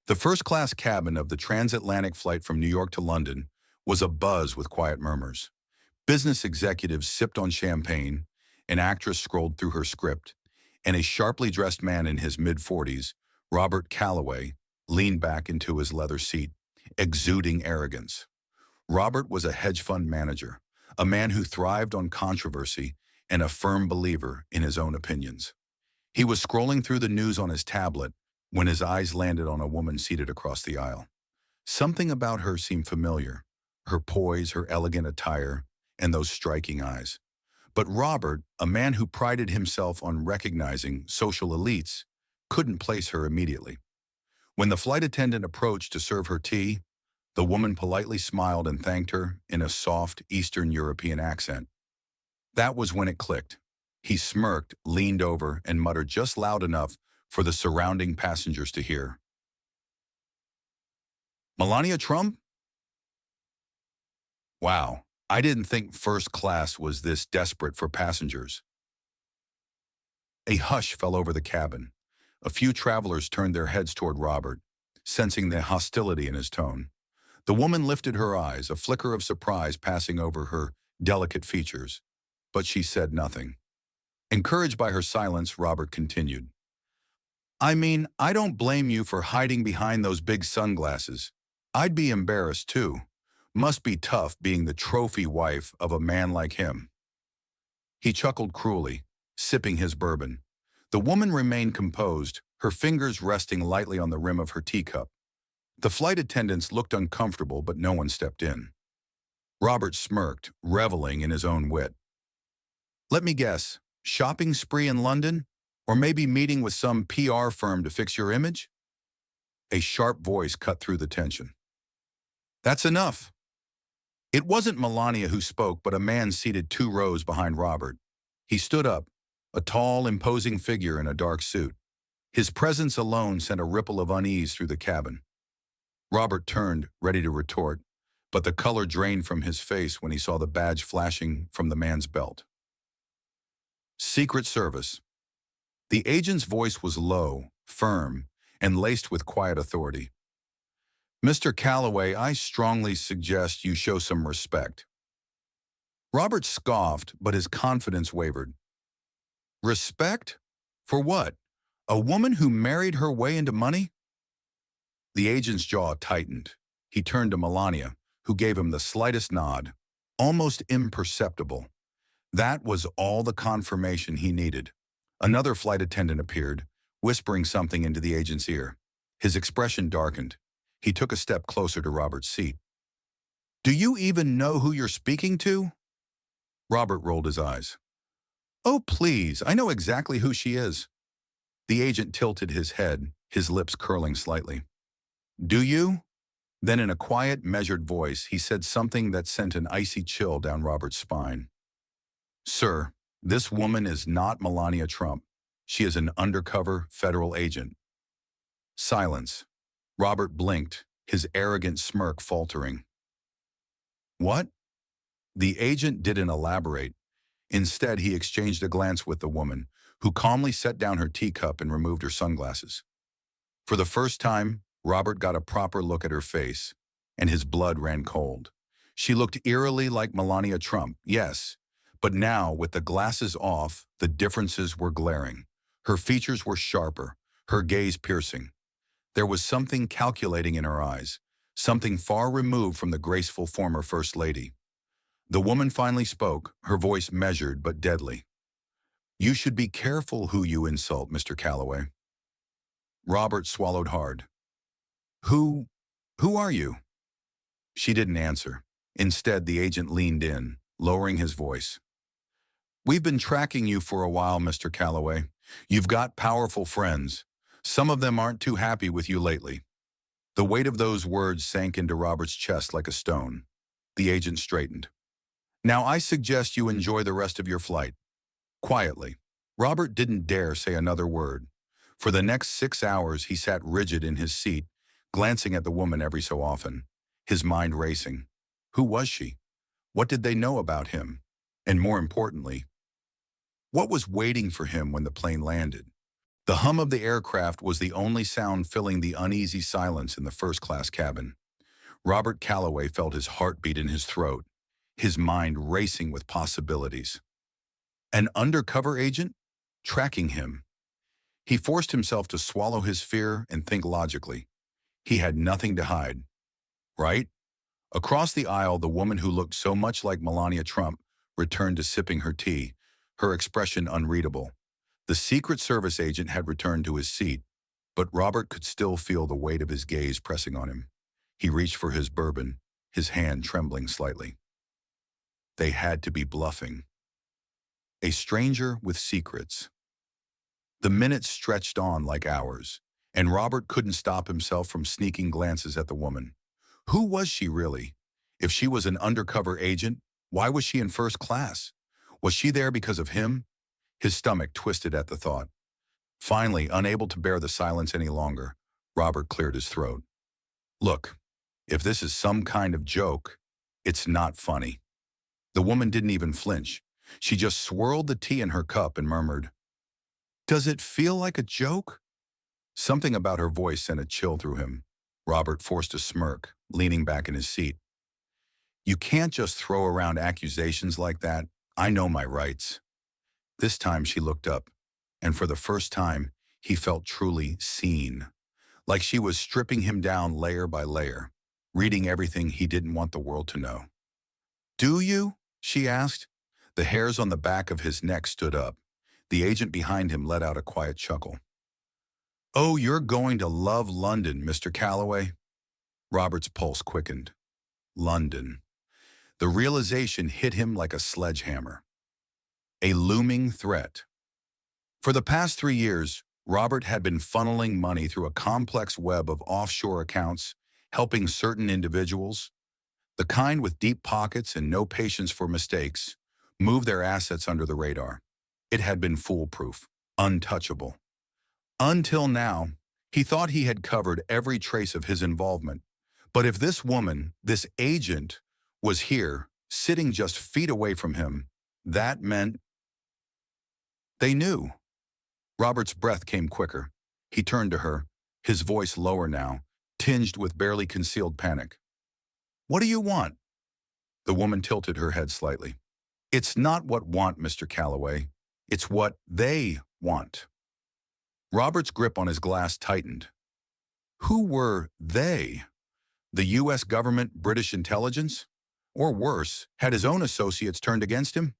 The first-class cabin of the transatlantic flight from New York to London was abuzz with quiet murmurs. Business executives sipped on champagne, an actress scrolled through her script, and a sharply dressed man in his mid-40s, Robert Calloway, leaned back into his leather seat, exuding arrogance. Robert was a hedge fund manager, a man who thrived on controversy and a firm believer in his own opinions. He was scrolling through the news on his tablet when his eyes landed on a woman seated across the aisle. Something about her seemed familiar, her poise, her elegant attire, and those striking eyes. But Robert, a man who prided himself on recognizing social elites, couldn't place her immediately. When the flight attendant approached to serve her tea, the woman politely smiled and thanked her in a soft Eastern European accent. That was when it clicked. He smirked, leaned over, and muttered just loud enough for the surrounding passengers to hear. Melania Trump? Wow, I didn't think first class was this desperate for passengers. A hush fell over the cabin. A few travelers turned their heads toward Robert, sensing the hostility in his tone. The woman lifted her eyes, a flicker of surprise passing over her delicate features, but she said nothing. Encouraged by her silence, Robert continued. I mean, I don't blame you for hiding behind those big sunglasses. I'd be embarrassed too. Must be tough being the trophy wife of a man like him. He chuckled cruelly, sipping his bourbon. The woman remained composed, her fingers resting lightly on the rim of her teacup. The flight attendants looked uncomfortable, but no one stepped in. Robert smirked, reveling in his own wit. Let me guess, shopping spree in London? Or maybe meeting with some PR firm to fix your image? A sharp voice cut through the tension. That's enough. It wasn't Melania who spoke, but a man seated 2 rows behind Robert. He stood up, a tall, imposing figure in a dark suit. His presence alone sent a ripple of unease through the cabin. Robert turned, ready to retort, but the color drained from his face when he saw the badge flashing from the man's belt. Secret Service. The agent's voice was low, firm, and laced with quiet authority. Mr. Calloway, I strongly suggest you show some respect. Robert scoffed, but his confidence wavered. Respect? For what? A woman who married her way into money? The agent's jaw tightened. He turned to Melania, who gave him the slightest nod, almost imperceptible. That was all the confirmation he needed. Another flight attendant appeared, whispering something into the agent's ear. His expression darkened. He took a step closer to Robert's seat. Do you even know who you're speaking to? Robert rolled his eyes. Oh, please, I know exactly who she is. The agent tilted his head, his lips curling slightly. Do you? Then in a quiet, measured voice, he said something that sent an icy chill down Robert's spine. Sir, this woman is not Melania Trump. She is an undercover federal agent. Silence. Robert blinked, his arrogant smirk faltering. What? The agent didn't elaborate. Instead, he exchanged a glance with the woman, who calmly set down her teacup and removed her sunglasses. For the first time, Robert got a proper look at her face, and his blood ran cold. She looked eerily like Melania Trump, yes, but now, with the glasses off, the differences were glaring. Her features were sharper, her gaze piercing. There was something calculating in her eyes, something far removed from the graceful former First Lady. The woman finally spoke, her voice measured but deadly. You should be careful who you insult, Mr. Calloway. Robert swallowed hard. Who are you? She didn't answer. Instead, the agent leaned in, lowering his voice. We've been tracking you for a while, Mr. Calloway. You've got powerful friends. Some of them aren't too happy with you lately. The weight of those words sank into Robert's chest like a stone. The agent straightened. Now I suggest you enjoy the rest of your flight. Quietly. Robert didn't dare say another word. For the next 6 hours, he sat rigid in his seat, glancing at the woman every so often, his mind racing. Who was she? What did they know about him? And more importantly, what was waiting for him when the plane landed? The hum of the aircraft was the only sound filling the uneasy silence in the first-class cabin. Robert Calloway felt his heartbeat in his throat, his mind racing with possibilities. An undercover agent? Tracking him. He forced himself to swallow his fear and think logically. He had nothing to hide, right? Across the aisle, the woman who looked so much like Melania Trump returned to sipping her tea, her expression unreadable. The Secret Service agent had returned to his seat, but Robert could still feel the weight of his gaze pressing on him. He reached for his bourbon, his hand trembling slightly. They had to be bluffing. A stranger with secrets. The minutes stretched on like hours, and Robert couldn't stop himself from sneaking glances at the woman. Who was she really? If she was an undercover agent, why was she in first class? Was she there because of him? His stomach twisted at the thought. Finally, unable to bear the silence any longer, Robert cleared his throat. Look, if this is some kind of joke, it's not funny. The woman didn't even flinch. She just swirled the tea in her cup and murmured, "Does it feel like a joke?" Something about her voice sent a chill through him. Robert forced a smirk, leaning back in his seat. You can't just throw around accusations like that. I know my rights. This time she looked up, and for the first time, he felt truly seen. Like she was stripping him down layer by layer, reading everything he didn't want the world to know. "Do you?" she asked. The hairs on the back of his neck stood up. The agent behind him let out a quiet chuckle. "Oh, you're going to love London, Mr. Calloway." Robert's pulse quickened. London. The realization hit him like a sledgehammer. A looming threat. For the past 3 years, Robert had been funneling money through a complex web of offshore accounts, helping certain individuals, the kind with deep pockets and no patience for mistakes, move their assets under the radar. It had been foolproof, untouchable. Until now, he thought he had covered every trace of his involvement. But if this woman, this agent, was here, sitting just feet away from him, that meant they knew. Robert's breath came quicker. He turned to her, his voice lower now, tinged with barely concealed panic. "What do you want?" The woman tilted her head slightly. "It's not what want, Mr. Calloway. It's what they want." Robert's grip on his glass tightened. Who were they? The U.S. government, British intelligence? Or worse, had his own associates turned against him?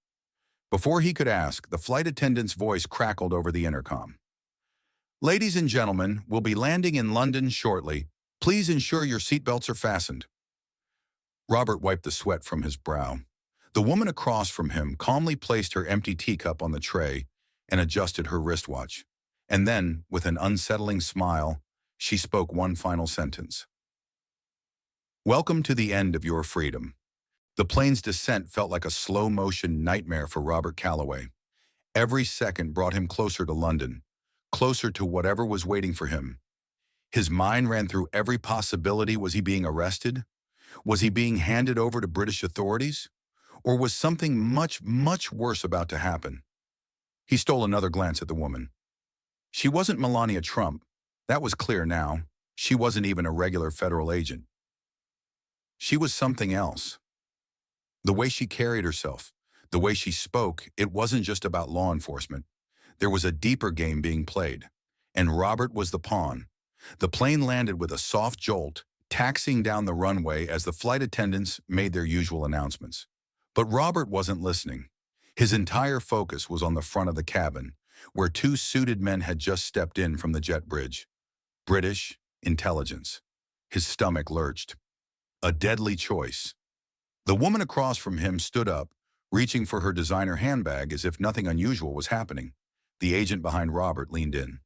Before he could ask, the flight attendant's voice crackled over the intercom. "Ladies and gentlemen, we'll be landing in London shortly. Please ensure your seatbelts are fastened." Robert wiped the sweat from his brow. The woman across from him calmly placed her empty teacup on the tray and adjusted her wristwatch. And then, with an unsettling smile, she spoke one final sentence. "Welcome to the end of your freedom." The plane's descent felt like a slow-motion nightmare for Robert Calloway. Every second brought him closer to London, closer to whatever was waiting for him. His mind ran through every possibility. Was he being arrested? Was he being handed over to British authorities? Or was something much, much worse about to happen? He stole another glance at the woman. She wasn't Melania Trump. That was clear now. She wasn't even a regular federal agent. She was something else. The way she carried herself, the way she spoke, it wasn't just about law enforcement. There was a deeper game being played, and Robert was the pawn. The plane landed with a soft jolt, taxiing down the runway as the flight attendants made their usual announcements. But Robert wasn't listening. His entire focus was on the front of the cabin, where two suited men had just stepped in from the jet bridge. British intelligence. His stomach lurched. A deadly choice. The woman across from him stood up, reaching for her designer handbag as if nothing unusual was happening. The agent behind Robert leaned in.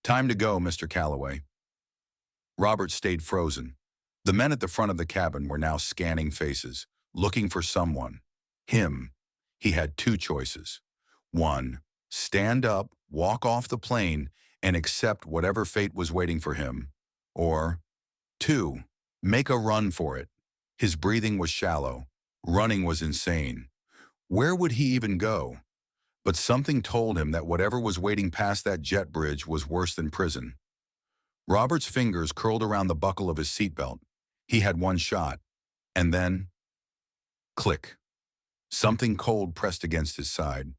"Time to go, Mr. Calloway." Robert stayed frozen. The men at the front of the cabin were now scanning faces, looking for someone. Him. He had two choices. One, stand up, walk off the plane, and accept whatever fate was waiting for him. Or, two, make a run for it. His breathing was shallow. Running was insane. Where would he even go? But something told him that whatever was waiting past that jet bridge was worse than prison. Robert's fingers curled around the buckle of his seatbelt. He had one shot. And then, click. Something cold pressed against his side.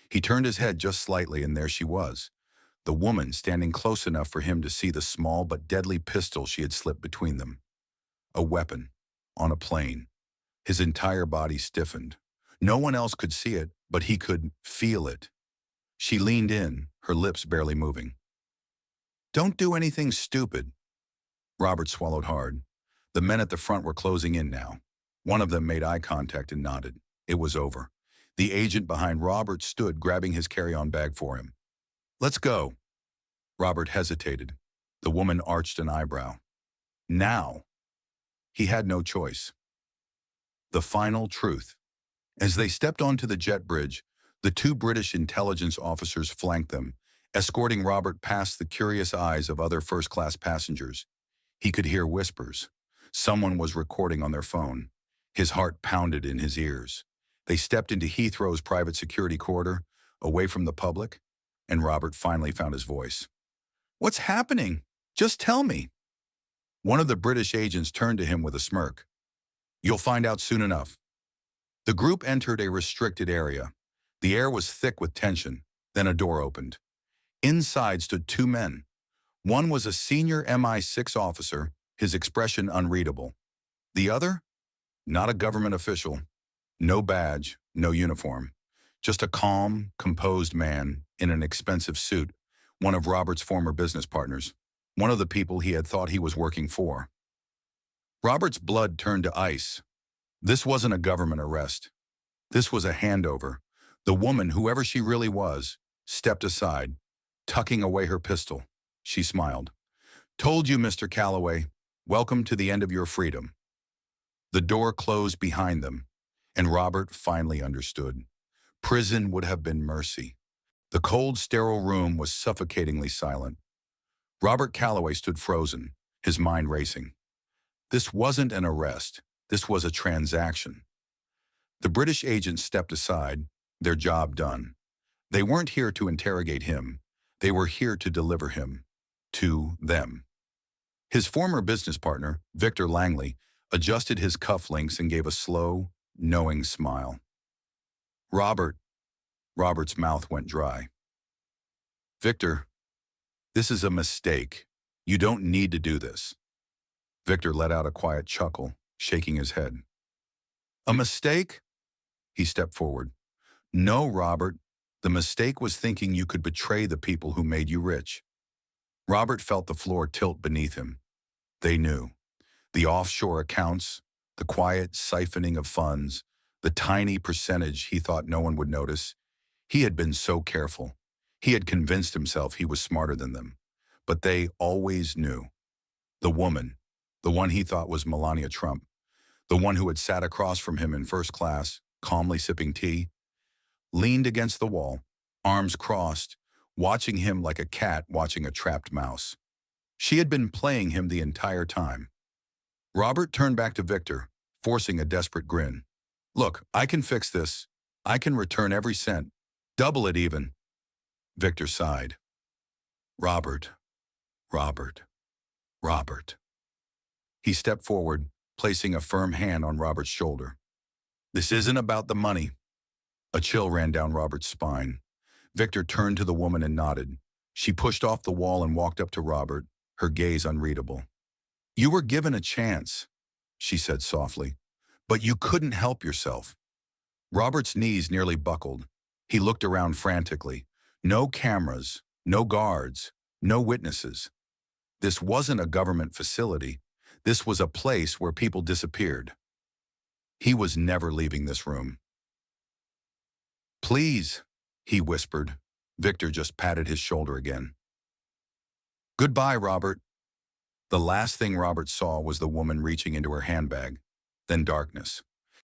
He turned his head just slightly, and there she was, the woman standing close enough for him to see the small but deadly pistol she had slipped between them. A weapon, on a plane. His entire body stiffened. No one else could see it, but he could feel it. She leaned in, her lips barely moving. "Don't do anything stupid." Robert swallowed hard. The men at the front were closing in now. One of them made eye contact and nodded. It was over. The agent behind Robert stood, grabbing his carry-on bag for him. "Let's go." Robert hesitated. The woman arched an eyebrow. Now. He had no choice. The final truth. As they stepped onto the jet bridge, the two British intelligence officers flanked them, escorting Robert past the curious eyes of other first-class passengers. He could hear whispers. Someone was recording on their phone. His heart pounded in his ears. They stepped into Heathrow's private security corridor, away from the public, and Robert finally found his voice. "What's happening? Just tell me." One of the British agents turned to him with a smirk. "You'll find out soon enough." The group entered a restricted area. The air was thick with tension. Then a door opened. Inside stood two men. One was a senior MI6 officer, his expression unreadable. The other? Not a government official. No badge, no uniform. Just a calm, composed man in an expensive suit, one of Robert's former business partners, one of the people he had thought he was working for. Robert's blood turned to ice. This wasn't a government arrest. This was a handover. The woman, whoever she really was, stepped aside, tucking away her pistol. She smiled. "Told you, Mr. Calloway. Welcome to the end of your freedom." The door closed behind them, and Robert finally understood. Prison would have been mercy. The cold, sterile room was suffocatingly silent. Robert Calloway stood frozen, his mind racing. This wasn't an arrest. This was a transaction. The British agents stepped aside, their job done. They weren't here to interrogate him. They were here to deliver him. To them. His former business partner, Victor Langley, adjusted his cufflinks and gave a slow, knowing smile. Robert's mouth went dry. "Victor, this is a mistake. You don't need to do this." Victor let out a quiet chuckle, shaking his head. "A mistake?" He stepped forward. "No, Robert. The mistake was thinking you could betray the people who made you rich." Robert felt the floor tilt beneath him. They knew. The offshore accounts, the quiet siphoning of funds, the tiny percentage he thought no one would notice. He had been so careful. He had convinced himself he was smarter than them. But they always knew. The woman, the one he thought was Melania Trump, the one who had sat across from him in first class, calmly sipping tea, leaned against the wall, arms crossed, watching him like a cat watching a trapped mouse. She had been playing him the entire time. Robert turned back to Victor, forcing a desperate grin. "Look, I can fix this. I can return every cent. Double it even." Victor sighed. Robert. He stepped forward, placing a firm hand on Robert's shoulder. "This isn't about the money." A chill ran down Robert's spine. Victor turned to the woman and nodded. She pushed off the wall and walked up to Robert, her gaze unreadable. "You were given a chance," she said softly, "but you couldn't help yourself." Robert's knees nearly buckled. He looked around frantically. No cameras, no guards, no witnesses. This wasn't a government facility. This was a place where people disappeared. He was never leaving this room. "Please," he whispered. Victor just patted his shoulder again. "Goodbye, Robert." The last thing Robert saw was the woman reaching into her handbag, then darkness.